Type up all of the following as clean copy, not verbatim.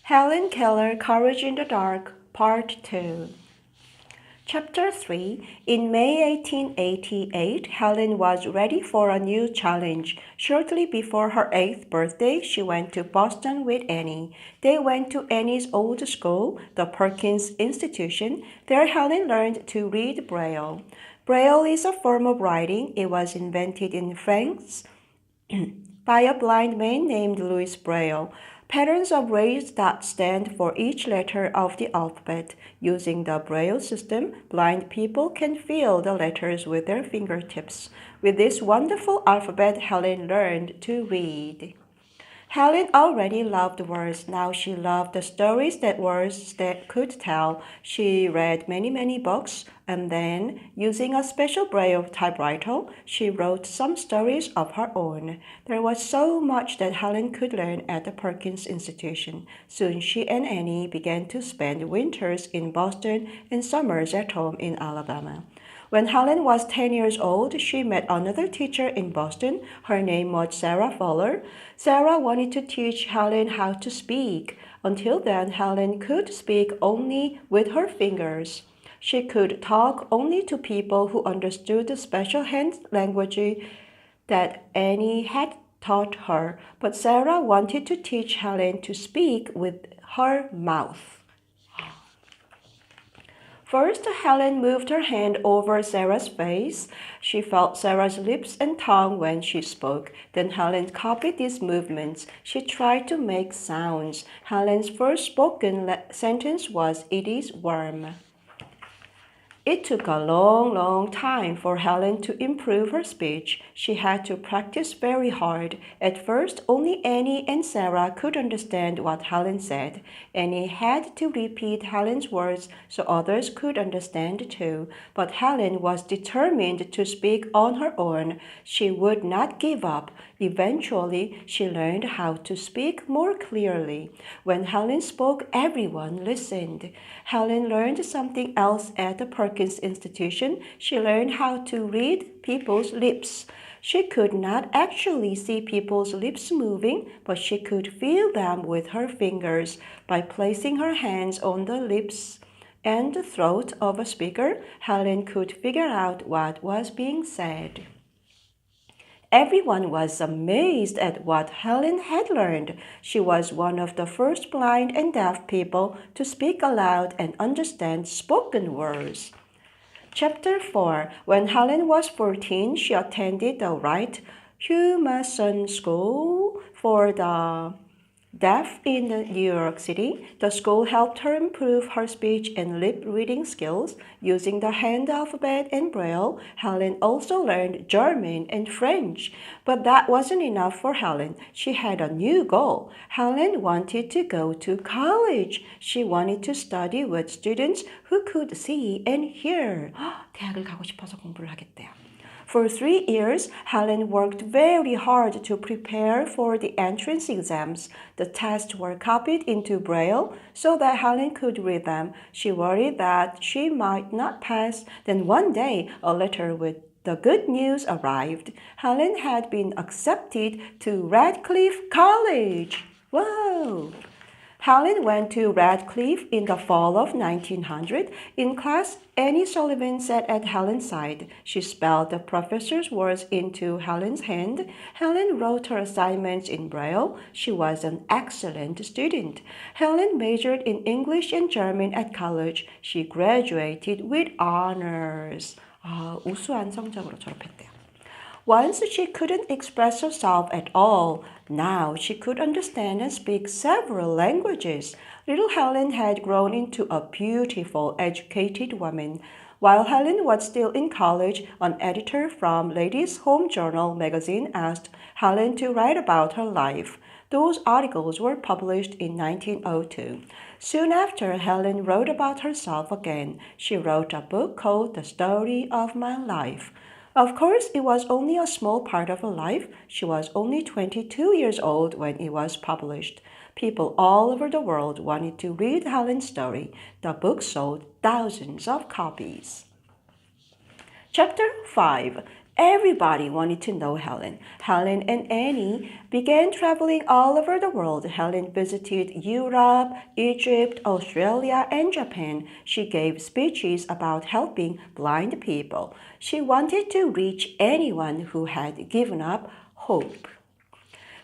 Helen Keller, Courage in the Dark, Part 2. Chapter 3. In May 1888, Helen was ready for a new challenge. Shortly before her 8th birthday, she went to Boston with Annie. They went to Annie's old school, the Perkins Institution. There Helen learned to read Braille. Braille is a form of writing. It was invented in France by a blind man named Louis Braille. Patterns of raised dots stand for each letter of the alphabet. Using the Braille system, blind people can feel the letters with their fingertips. With this wonderful alphabet, Helen learned to read. Helen already loved words. Now she loved the stories that words that could tell. She read many books, and then, using a special Braille typewriter, she wrote some stories of her own. There was so much that Helen could learn at the Perkins Institution. Soon she and Annie began to spend winters in Boston and summers at home in Alabama. When Helen was 10 years old, she met another teacher in Boston. Her name was Sarah Fuller. Sarah wanted to teach Helen how to speak. Until then, Helen could speak only with her fingers. She could talk only to people who understood the special hand language that Annie had taught her. But Sarah wanted to teach Helen to speak with her mouth. First, Helen moved her hand over Sarah's face. She felt Sarah's lips and tongue when she spoke. Then Helen copied these movements. She tried to make sounds. Helen's first spoken sentence was, "It is warm." It took a long time for Helen to improve her speech. She had to practice very hard. At first, only Annie and Sarah could understand what Helen said. Annie had to repeat Helen's words so others could understand too. But Helen was determined to speak on her own. She would not give up. Eventually, she learned how to speak more clearly. When Helen spoke, everyone listened. Helen learned something else at the Perkins Institution. She learned how to read people's lips. She could not actually see people's lips moving, but she could feel them with her fingers. By placing her hands on the lips and the throat of a speaker, Helen could figure out what was being said. Everyone was amazed at what Helen had learned. She was one of the first blind and deaf people to speak aloud and understand spoken words. Chapter 4. When Helen was 14, she attended the Wright Humason School for the Deaf in New York City. The school helped her improve her speech and lip reading skills. Using the hand alphabet and Braille, Helen also learned German and French. But that wasn't enough for Helen. She had a new goal. Helen wanted to go to college. She wanted to study with students who could see and hear. 대학을 가고 싶어서 공부를 하겠대요. For 3 years, Helen worked very hard to prepare for the entrance exams. The tests were copied into Braille so that Helen could read them. She worried that she might not pass. Then one day, a letter with the good news arrived. Helen had been accepted to Radcliffe College. Whoa! Helen went to Radcliffe in the fall of 1900. In class, Annie Sullivan sat at Helen's side. She spelled the professor's words into Helen's hand. Helen wrote her assignments in Braille. She was an excellent student. Helen majored in English and German at college. She graduated with honors. 우수한 성적으로 졸업했대요. Once she couldn't express herself at all. Now she could understand and speak several languages. Little Helen had grown into a beautiful, educated woman. While Helen was still in college, an editor from Ladies' Home Journal magazine asked Helen to write about her life. Those articles were published in 1902. Soon after, Helen wrote about herself again. She wrote a book called The Story of My Life. Of course, it was only a small part of her life. She was only 22 years old when it was published. People all over the world wanted to read Helen's story. The book sold thousands of copies. Chapter 5. Everybody wanted to know Helen. Helen and Annie began traveling all over the world. Helen visited Europe, Egypt, Australia, and Japan. She gave speeches about helping blind people. She wanted to reach anyone who had given up hope.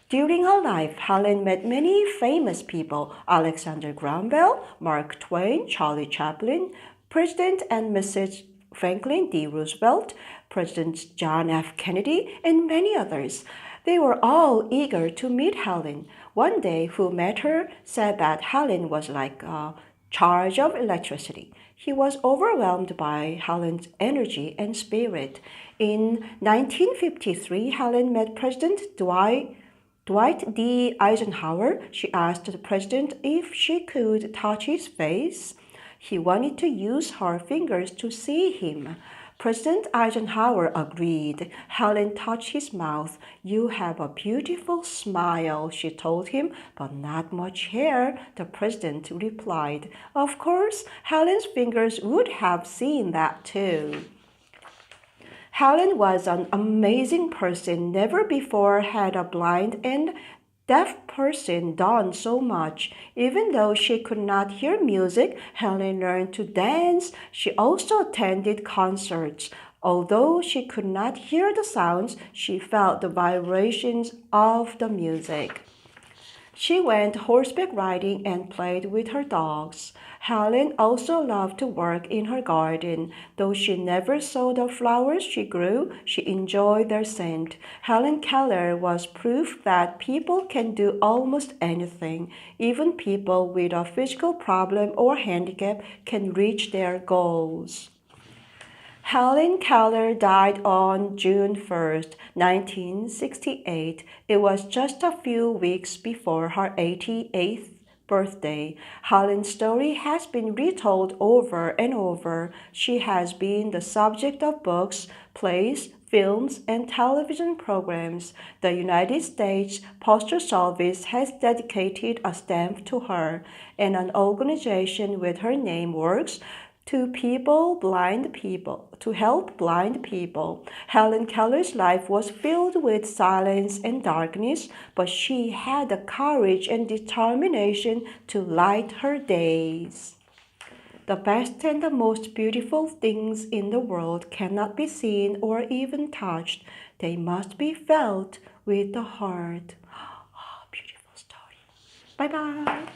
During her life, Helen met many famous people: Alexander Graham Bell, Mark Twain, Charlie Chaplin, President and Mrs. Franklin D. Roosevelt, President John F. Kennedy, and many others. They were all eager to meet Helen. One day, who met her said that Helen was like a charge of electricity. He was overwhelmed by Helen's energy and spirit. In 1953, Helen met President Dwight D. Eisenhower. She asked the president if she could touch his face. He wanted to use her fingers to see him. President Eisenhower agreed. Helen touched his mouth. "You have a beautiful smile," she told him, "but not much hair," the president replied. Of course, Helen's fingers would have seen that too. Helen was an amazing person. Never before had a blind and deaf person done so much. Even though she could not hear music, Helen learned to dance. She also attended concerts. Although she could not hear the sounds, she felt the vibrations of the music. She went horseback riding and played with her dogs. Helen also loved to work in her garden. Though she never saw the flowers she grew, she enjoyed their scent. Helen Keller was proof that people can do almost anything. Even people with a physical problem or handicap can reach their goals. Helen Keller died on June 1st, 1968. It was just a few weeks before her 88th birthday. Helen's story has been retold over and over. She has been the subject of books, plays, films, and television programs. The United States Postal Service has dedicated a stamp to her, and an organization with her name works to help blind people. Helen Keller's life was filled with silence and darkness, but she had the courage and determination to light her days. The best and the most beautiful things in the world cannot be seen or even touched. They must be felt with the heart. Beautiful story. Bye bye.